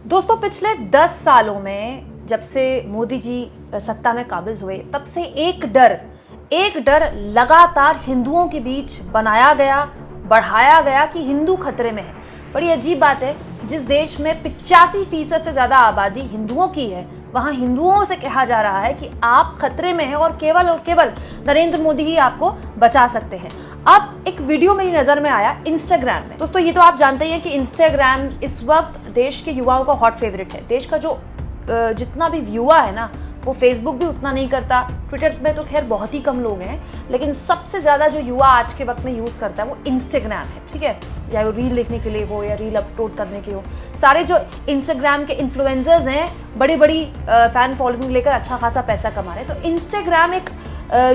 दोस्तों पिछले 10 सालों में जब से मोदी जी सत्ता में काबिज हुए तब से एक डर लगातार हिंदुओं के बीच बनाया गया, बढ़ाया गया कि हिंदू खतरे में है। बड़ी अजीब बात है, जिस देश में 85% से ज़्यादा आबादी हिंदुओं की है, वहाँ हिंदुओं से कहा जा रहा है कि आप खतरे में हैं और केवल नरेंद्र मोदी ही आपको बचा सकते हैं। अब एक वीडियो मेरी नज़र में आया इंस्टाग्राम में। दोस्तों ये तो आप जानते ही हैं कि इंस्टाग्राम इस वक्त देश के युवाओं का हॉट फेवरेट है। देश का जो जितना भी युवा है ना, वो फेसबुक भी उतना नहीं करता, ट्विटर में तो खैर बहुत ही कम लोग हैं, लेकिन सबसे ज़्यादा जो युवा आज के वक्त में यूज़ करता है वो इंस्टाग्राम है। ठीक है, या वो रील लिखने के लिए हो या रील अपलोड करने के हो। सारे जो इंस्टाग्राम के इन्फ्लुएंसर्स हैं, बड़ी बड़ी फ़ैन फॉलोइंग लेकर अच्छा खासा पैसा कमा रहे हैं। तो इंस्टाग्राम एक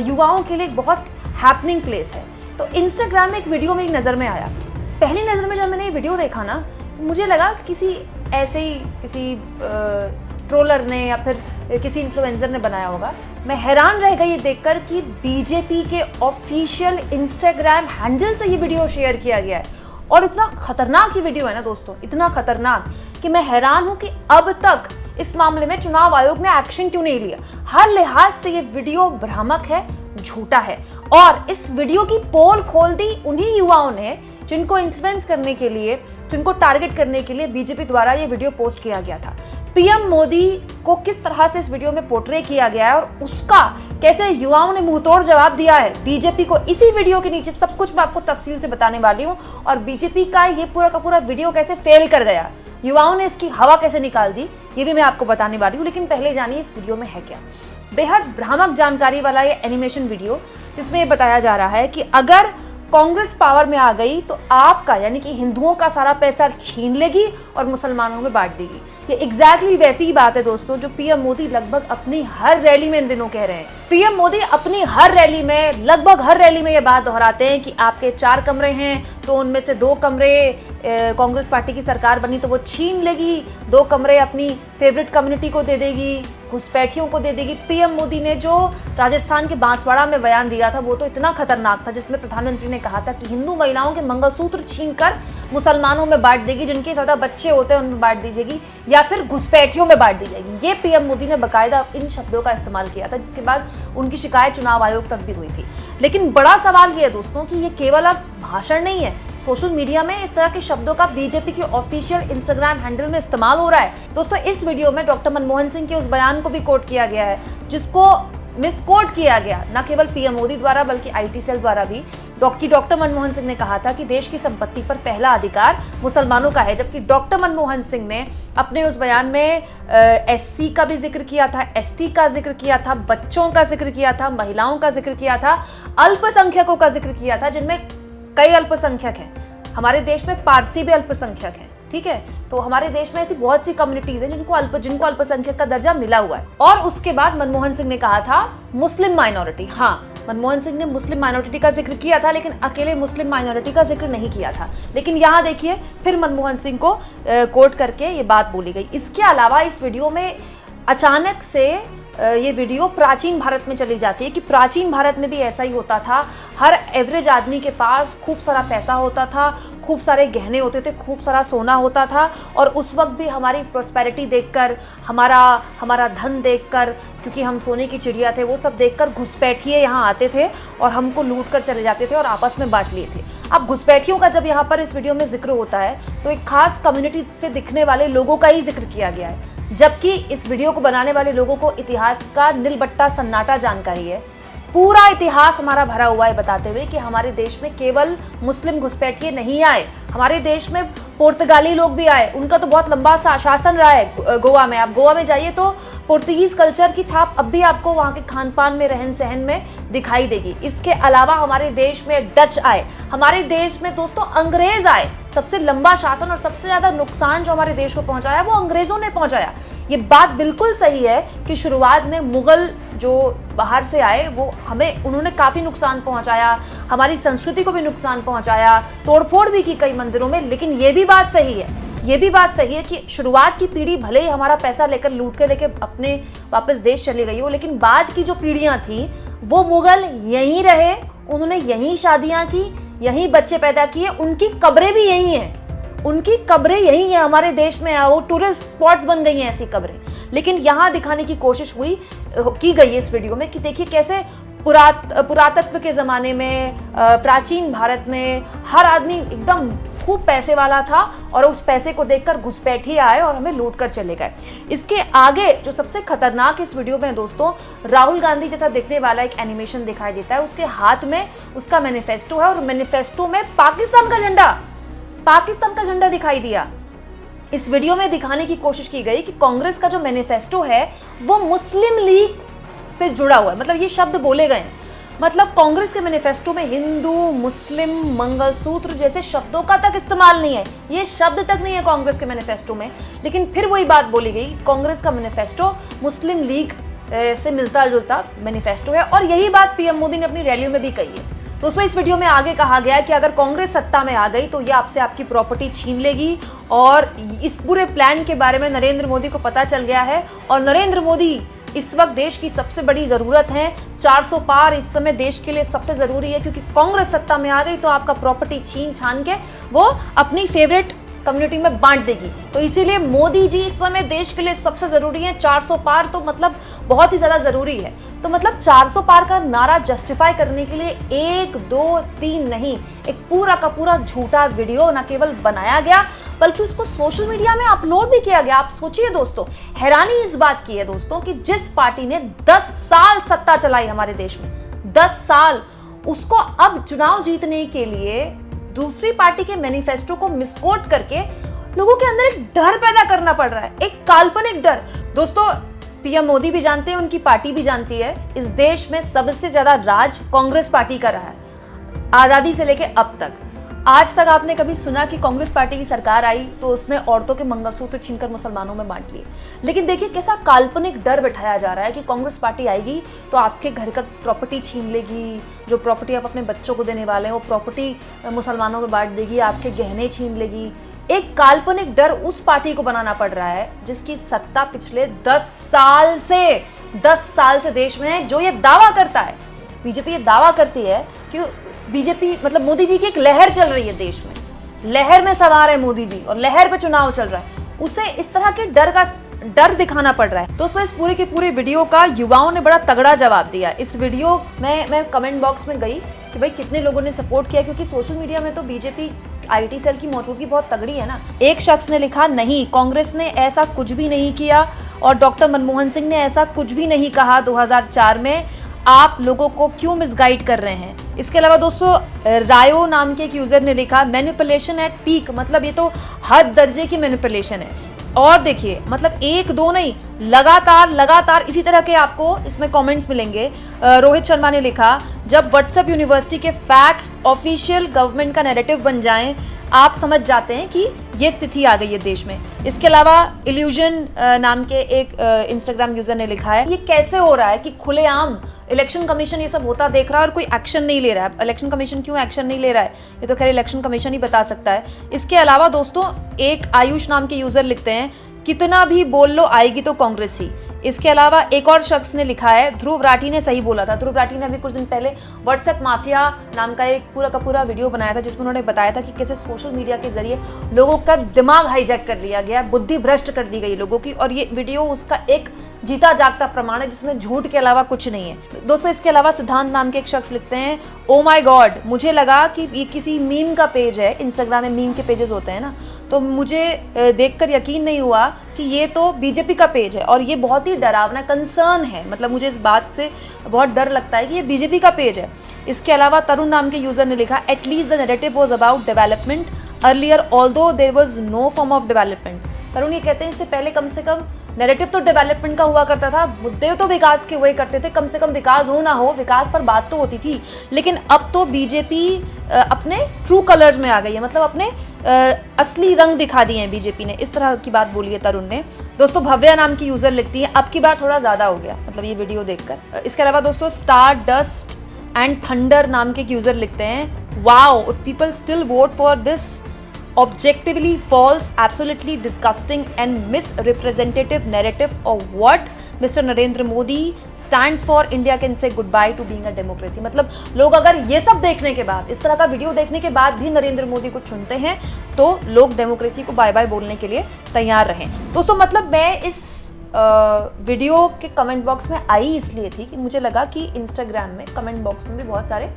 युवाओं के लिए एक बहुत हैपनिंग प्लेस है। तो इंस्टाग्राम में एक वीडियो मेरी नज़र में आया। पहली नज़र में जब मैंने ये वीडियो देखा ना, मुझे लगा किसी ऐसे ही किसी ट्रोलर ने या फिर किसी इन्फ्लुएंसर ने बनाया होगा। मैं हैरान रह गई ये देखकर कि बीजेपी के ऑफिशियल इंस्टाग्राम हैंडल से ये वीडियो शेयर किया गया है। और इतना खतरनाक ये वीडियो है ना दोस्तों, इतना खतरनाक कि मैं हैरान हूँ कि अब तक इस मामले में चुनाव आयोग ने एक्शन क्यों नहीं लिया। हर लिहाज से ये वीडियो भ्रामक है, झूठा है। और इस वीडियो की पोल खोल दी उन्हीं युवाओं ने जिनको इन्फ्लुएंस करने के लिए, जिनको टारगेट करने के लिए बीजेपी द्वारा ये वीडियो पोस्ट किया गया था। पीएम मोदी को किस तरह से इस वीडियो में पोर्ट्रे किया गया है और उसका कैसे युवाओं ने मुंहतोड़ जवाब दिया है बीजेपी को, इसी वीडियो के नीचे सब कुछ मैं आपको तफसील से बताने वाली हूँ। और बीजेपी का ये पूरा का पूरा वीडियो कैसे फेल कर गया, युवाओं ने इसकी हवा कैसे निकाल दी, ये भी मैं आपको बताने वाली हूँ। लेकिन पहले जानिए इस वीडियो में है क्या। बेहद भ्रामक जानकारी वाला ये एनिमेशन वीडियो, जिसमें ये बताया जा रहा है कि अगर कांग्रेस पावर में आ गई तो आपका यानी कि हिंदुओं का सारा पैसा छीन लेगी और मुसलमानों में बांट देगी। ये एग्जैक्टली वैसी ही बात है दोस्तों जो पीएम मोदी लगभग अपनी हर रैली में इन दिनों कह रहे हैं। पीएम मोदी अपनी हर रैली में, लगभग हर रैली में ये बात दोहराते हैं कि आपके 4 कमरे हैं तो उनमें से 2 कमरे कांग्रेस पार्टी की सरकार बनी तो वो छीन लेगी, 2 कमरे अपनी फेवरेट कम्युनिटी को दे देगी, घुसपैठियों को दे देगी। पीएम मोदी ने जो राजस्थान के बांसवाड़ा में बयान दिया था वो तो इतना खतरनाक था, जिसमें प्रधानमंत्री ने कहा था कि हिंदू महिलाओं के मंगलसूत्र छीनकर मुसलमानों में बांट देगी, जिनके ज़्यादा बच्चे होते हैं उनमें बांट दी जाएगी, या फिर घुसपैठियों में बांट दी जाएगी। ये पीएम मोदी ने बाकायदा इन शब्दों का इस्तेमाल किया था, जिसके बाद उनकी शिकायत चुनाव आयोग तक भी हुई थी। लेकिन बड़ा सवाल ये है दोस्तों कि ये केवल अब भाषण नहीं है, सोशल मीडिया में इस तरह के शब्दों का बीजेपी के ऑफिशियल इंस्टाग्राम हैंडल में इस्तेमाल हो रहा है। दोस्तों इस वीडियो में डॉक्टर मनमोहन सिंह के उस बयान को भी कोट किया गया है जिसको मिसकोट किया गया, न केवल पीएम मोदी द्वारा बल्कि आईटी सेल द्वारा भी। डॉक्टर मनमोहन सिंह ने कहा था कि देश की संपत्ति पर पहला अधिकार मुसलमानों का है, जबकि डॉक्टर मनमोहन सिंह ने अपने उस बयान में एससी का भी जिक्र किया था, एसटी का जिक्र किया था, बच्चों का जिक्र किया था, महिलाओं का जिक्र किया था, अल्पसंख्यकों का जिक्र किया था, जिनमें कई अल्पसंख्यक हैं। हमारे देश में पारसी भी अल्पसंख्यक हैं। ठीक है, तो हमारे देश में ऐसी बहुत सी कम्युनिटीज हैं जिनको अल्पसंख्यक का दर्जा मिला हुआ है। और उसके बाद मनमोहन सिंह ने कहा था मुस्लिम माइनॉरिटी। हाँ, मनमोहन सिंह ने मुस्लिम माइनॉरिटी का जिक्र किया था, लेकिन अकेले मुस्लिम माइनॉरिटी का जिक्र नहीं किया था। लेकिन यहाँ देखिए फिर मनमोहन सिंह को कोट करके ये बात बोली गई। इसके अलावा इस वीडियो में अचानक से ये वीडियो प्राचीन भारत में चली जाती है कि प्राचीन भारत में भी ऐसा ही होता था। हर एवरेज आदमी के पास खूब सारा पैसा होता था, खूब सारे गहने होते थे, खूब सारा सोना होता था। और उस वक्त भी हमारी प्रॉस्पेरिटी देखकर, हमारा धन देखकर, क्योंकि हम सोने की चिड़िया थे, वो सब देखकर घुसपैठिए यहाँ आते थे और हमको लूट कर चले जाते थे और आपस में बांट लिए थे। अब घुसपैठियों का जब यहाँ पर इस वीडियो में जिक्र होता है तो एक खास कम्युनिटी से दिखने वाले लोगों का ही जिक्र किया गया है, जबकि इस वीडियो को बनाने वाले लोगों को इतिहास का नीलबट्टा सन्नाटा जानकारी है। पूरा इतिहास हमारा भरा हुआ है बताते हुए कि हमारे देश में केवल मुस्लिम घुसपैठिए नहीं आए, हमारे देश में पुर्तगाली लोग भी आए। उनका तो बहुत लंबा शासन रहा है गोवा में। आप गोवा में जाइए तो पुर्तगीज कल्चर की छाप अब भी आपको वहाँ के खान पान में, रहन सहन में दिखाई देगी। इसके अलावा हमारे देश में डच आए, हमारे देश में दोस्तों अंग्रेज आए। सबसे लंबा शासन और सबसे ज़्यादा नुकसान जो हमारे देश को पहुँचाया वो अंग्रेज़ों ने पहुँचाया। ये बात बिल्कुल सही है कि शुरुआत में मुगल जो बाहर से आए वो उन्होंने काफ़ी नुकसान पहुंचाया, हमारी संस्कृति को भी नुकसान पहुंचाया, तोड़फोड़ भी की कई मंदिरों में। लेकिन ये भी बात सही है कि शुरुआत की पीढ़ी भले ही हमारा पैसा लेकर लूट के लेके अपने वापस देश चली गई हो, लेकिन बाद की जो पीढ़ियां थी वो मुगल यहीं रहे, उन्होंने यहीं शादियां की, यहीं बच्चे पैदा किए, उनकी कब्रें भी यहीं हैं। उनकी कब्रें यही हैं हमारे देश में, वो टूरिस्ट स्पॉट्स बन गई हैं ऐसी कब्रें। लेकिन यहाँ दिखाने की कोशिश की गई है इस वीडियो में कि देखिए कैसे पुरातत्व के ज़माने में, प्राचीन भारत में हर आदमी एकदम खूब पैसे वाला था और उस पैसे को देखकर घुसपैठी आए और हमें लूट कर चले गए। इसके आगे जो सबसे खतरनाक इस वीडियो में दोस्तों, राहुल गांधी जैसा दिखने वाला एक एनिमेशन दिखाई देता है। उसके हाथ में उसका मैनिफेस्टो है और मैनिफेस्टो में पाकिस्तान का झंडा दिखाई दिया। इस वीडियो में दिखाने की कोशिश की गई कि कांग्रेस का जो मैनिफेस्टो है वो मुस्लिम लीग से जुड़ा हुआ है, मतलब ये शब्द बोले गए हैं। मतलब कांग्रेस के मैनिफेस्टो में हिंदू, मुस्लिम, मंगलसूत्र जैसे शब्दों का तक इस्तेमाल नहीं है, ये शब्द तक नहीं है कांग्रेस के मैनिफेस्टो में। लेकिन फिर वही बात बोली गई, कांग्रेस का मैनिफेस्टो मुस्लिम लीग से मिलता जुलता मैनिफेस्टो है और यही बात पीएम मोदी ने अपनी रैलियों में भी कही है। दोस्तों इस वीडियो में आगे कहा गया है कि अगर कांग्रेस सत्ता में आ गई तो ये आपसे आपकी प्रॉपर्टी छीन लेगी और इस पूरे प्लान के बारे में नरेंद्र मोदी को पता चल गया है और नरेंद्र मोदी इस वक्त देश की सबसे बड़ी जरूरत है। 400 पार इस समय देश के लिए सबसे जरूरी है, क्योंकि कांग्रेस सत्ता में आ गई तो आपका प्रॉपर्टी छीन छान के वो अपनी फेवरेट कम्युनिटी में बांट देगी। तो इसीलिए मोदी जी इस समय देश के लिए सबसे जरूरी है। 400 पार तो मतलब बहुत ही ज्यादा जरूरी है। तो मतलब 400 पार का नारा जस्टिफाई करने के लिए 1, 2, 3 नहीं, एक पूरा का पूरा झूठा वीडियो न केवल बनाया गया बल्कि उसको सोशल मीडिया में अपलोड भी किया गया। आप सोचिए दोस्तों, हैरानी इस बात की है दोस्तों कि जिस पार्टी ने 10 साल सत्ता चलाई हमारे देश में, 10 साल, उसको अब चुनाव जीतने के लिए दूसरी पार्टी के मैनिफेस्टो को मिसकोट करके लोगों के अंदर एक डर पैदा करना पड़ रहा है, एक काल्पनिक डर। दोस्तों पीएम मोदी भी जानते हैं, उनकी पार्टी भी जानती है, इस देश में सबसे ज्यादा राज कांग्रेस पार्टी का रहा है आजादी से लेकर अब तक। आज तक आपने कभी सुना कि कांग्रेस पार्टी की सरकार आई तो उसने औरतों के मंगलसूत्र छीनकर मुसलमानों में बांट लिए? लेकिन देखिए कैसा काल्पनिक डर बिठाया जा रहा है कि कांग्रेस पार्टी आएगी तो आपके घर का प्रॉपर्टी छीन लेगी, जो प्रॉपर्टी आप अपने बच्चों को देने वाले हैं वो प्रॉपर्टी मुसलमानों में बांट देगी, आपके गहने छीन लेगी। एक काल्पनिक डर उस पार्टी को बनाना पड़ रहा है जिसकी सत्ता पिछले 10 साल से देश में है, जो ये दावा करता है, बीजेपी ये दावा करती है कि बीजेपी मतलब मोदी जी की एक लहर चल रही है देश में, लहर में सवार है मोदी जी और लहर पे चुनाव चल रहा है, उसे इस तरह के डर दिखाना पड़ रहा है। दोस्तों इस पूरे के पूरे वीडियो का युवाओं ने बड़ा तगड़ा जवाब दिया। इस वीडियो में मैं कमेंट बॉक्स में गई कि भाई कितने लोगों ने सपोर्ट किया, क्योंकि सोशल मीडिया में तो बीजेपी आईटी सेल की मौजूदगी बहुत तगड़ी है ना। एक शख्स ने लिखा, नहीं कांग्रेस ने ऐसा कुछ भी नहीं किया और डॉक्टर मनमोहन सिंह ने ऐसा कुछ भी नहीं कहा 2004 में, आप लोगों को क्यों मिसगाइड कर रहे हैं। इसके अलावा दोस्तों रायो नाम के एक यूजर ने लिखा, मैनिपुलेशन एट पीक, मतलब ये तो हद दर्जे की मैनिपुलेशन है। और देखिए मतलब 1, 2 नहीं, लगातार इसी तरह के आपको इसमें कमेंट्स मिलेंगे। रोहित शर्मा ने लिखा, जब व्हाट्सएप यूनिवर्सिटी के फैक्ट्स ऑफिशियल गवर्नमेंट का नैरेटिव बन जाएं, आप समझ जाते हैं कि ये स्थिति आ गई है देश में। इसके अलावा इल्यूजन नाम के एक इंस्टाग्राम यूजर ने लिखा है, ये कैसे हो रहा है कि खुलेआम इलेक्शन कमीशन ये सब होता देख रहा है और कोई एक्शन नहीं ले रहा है। इलेक्शन कमीशन क्यों एक्शन नहीं ले रहा है, ये तो खैर इलेक्शन कमीशन ही बता सकता है। इसके अलावा दोस्तों एक आयुष नाम के यूजर लिखते हैं, कितना भी बोल लो आएगी तो कांग्रेस ही। इसके अलावा एक और शख्स ने लिखा है, ध्रुव राठी ने सही बोला था। ध्रुव राठी ने अभी कुछ दिन पहले व्हाट्सएप माफिया नाम का एक पूरा का पूरा वीडियो बनाया था जिसमें उन्होंने बताया था कि कैसे सोशल मीडिया के जरिए लोगों का दिमाग हाईजैक कर लिया गया, बुद्धि भ्रष्ट कर दी गई लोगों की, और ये वीडियो उसका एक जीता जागता प्रमाण है जिसमें झूठ के अलावा कुछ नहीं है। दोस्तों इसके अलावा सिद्धांत नाम के एक शख्स लिखते हैं, ओ माय गॉड, मुझे लगा कि ये किसी मीम का पेज है। इंस्टाग्राम में मीम के पेजेस होते हैं ना, तो मुझे देखकर यकीन नहीं हुआ कि ये तो बीजेपी का पेज है और ये बहुत ही डरावना कंसर्न है, मतलब मुझे इस बात से बहुत डर लगता है कि ये बीजेपी का पेज है। इसके अलावा तरुण नाम के यूजर ने लिखा, at least the narrative was about development earlier although there was no form of development. Tarun ये कहते हैं इससे पहले कम से कम नैरेटिव तो डेवलपमेंट का हुआ करता था, मुद्दे तो विकास के हुए करते थे, कम से कम विकास हो ना हो विकास पर बात तो होती थी। लेकिन अब तो बीजेपी अपने ट्रू कलर्स में आ गई है, मतलब अपने असली रंग दिखा दिए हैं बीजेपी ने, इस तरह की बात बोली है तरुण ने। दोस्तों भव्या नाम की यूजर लिखती है, अब की बार थोड़ा ज्यादा हो गया, मतलब ये वीडियो देखकर। इसके अलावा दोस्तों स्टार डस्ट एंड थंडर नाम के एक यूजर लिखते हैं, wow people still vote for this objectively false, absolutely disgusting and misrepresentative narrative of what Mr. Narendra Modi stands for. India can say goodbye to being a democracy. मतलब लोग अगर ये सब देखने के बाद, इस तरह का वीडियो देखने के बाद भी नरेंद्र मोदी को चुनते हैं तो लोग डेमोक्रेसी को बाय बाय बोलने के लिए तैयार रहें। दोस्तों मतलब मैं इस वीडियो के कमेंट बॉक्स में आई इसलिए थी कि मुझे लगा कि इंस्टाग्राम में कमेंट बॉक्स में भी बहुत सारे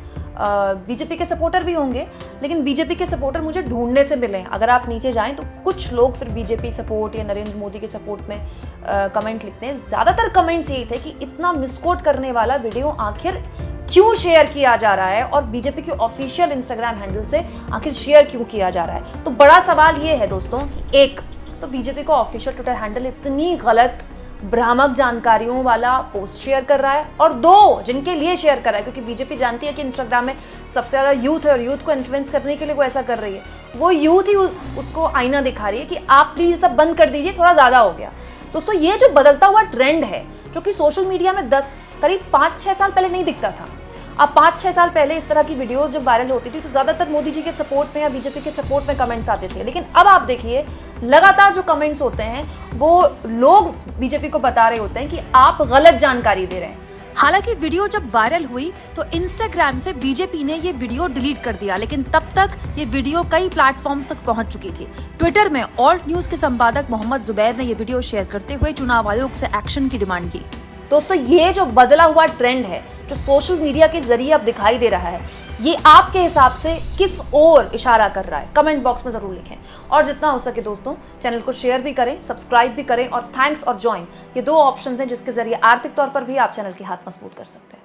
बीजेपी के सपोर्टर भी होंगे, लेकिन बीजेपी के सपोर्टर मुझे ढूंढने से मिले। अगर आप नीचे जाएं तो कुछ लोग फिर बीजेपी सपोर्ट या नरेंद्र मोदी के सपोर्ट में कमेंट लिखते हैं। ज़्यादातर कमेंट्स यही थे कि इतना मिसकोट करने वाला वीडियो आखिर क्यों शेयर किया जा रहा है और बीजेपी के ऑफिशियल इंस्टाग्राम हैंडल से आखिर शेयर क्यों किया जा रहा है। तो बड़ा सवाल ये है दोस्तों, एक तो बीजेपी का ऑफिशियल ट्विटर हैंडल इतनी गलत भ्रामक जानकारियों वाला पोस्ट शेयर कर रहा है, और दो जिनके लिए शेयर कर रहा है, क्योंकि बीजेपी जानती है कि इंस्टाग्राम में सबसे ज़्यादा यूथ है और यूथ को इन्फ्लुएंस करने के लिए वो ऐसा कर रही है। वो यूथ ही उसको आईना दिखा रही है कि आप प्लीज़ सब बंद कर दीजिए, थोड़ा ज़्यादा हो गया। दोस्तों ये जो बदलता हुआ ट्रेंड है जो कि सोशल मीडिया में करीब 5-6 साल पहले नहीं दिखता था। अब 5-6 साल पहले इस तरह की वीडियोस जब वायरल होती थी तो ज़्यादातर मोदी जी के सपोर्ट में या बीजेपी के सपोर्ट में कमेंट्स आते थे, लेकिन अब आप देखिए लगातार जो कमेंट्स होते हैं वो लोग बीजेपी को बता रहे होते हैं कि आप गलत जानकारी दे रहे हैं। हालांकि वीडियो जब वायरल हुई तो इंस्टाग्राम से बीजेपी ने ये वीडियो डिलीट कर दिया, लेकिन तब तक ये वीडियो कई प्लेटफॉर्म्स तक पहुंच चुकी थी। ट्विटर में ऑल्ट न्यूज के संपादक मोहम्मद जुबैर ने ये वीडियो शेयर करते हुए चुनाव आयोग से एक्शन की डिमांड की। दोस्तों ये जो बदला हुआ ट्रेंड है जो सोशल मीडिया के जरिए अब दिखाई दे रहा है, ये आपके हिसाब से किस ओर इशारा कर रहा है? कमेंट बॉक्स में जरूर लिखें, और जितना हो सके दोस्तों चैनल को शेयर भी करें, सब्सक्राइब भी करें, और थैंक्स और ज्वाइन ये 2 ऑप्शंस हैं जिसके जरिए आर्थिक तौर पर भी आप चैनल की हाथ मजबूत कर सकते हैं।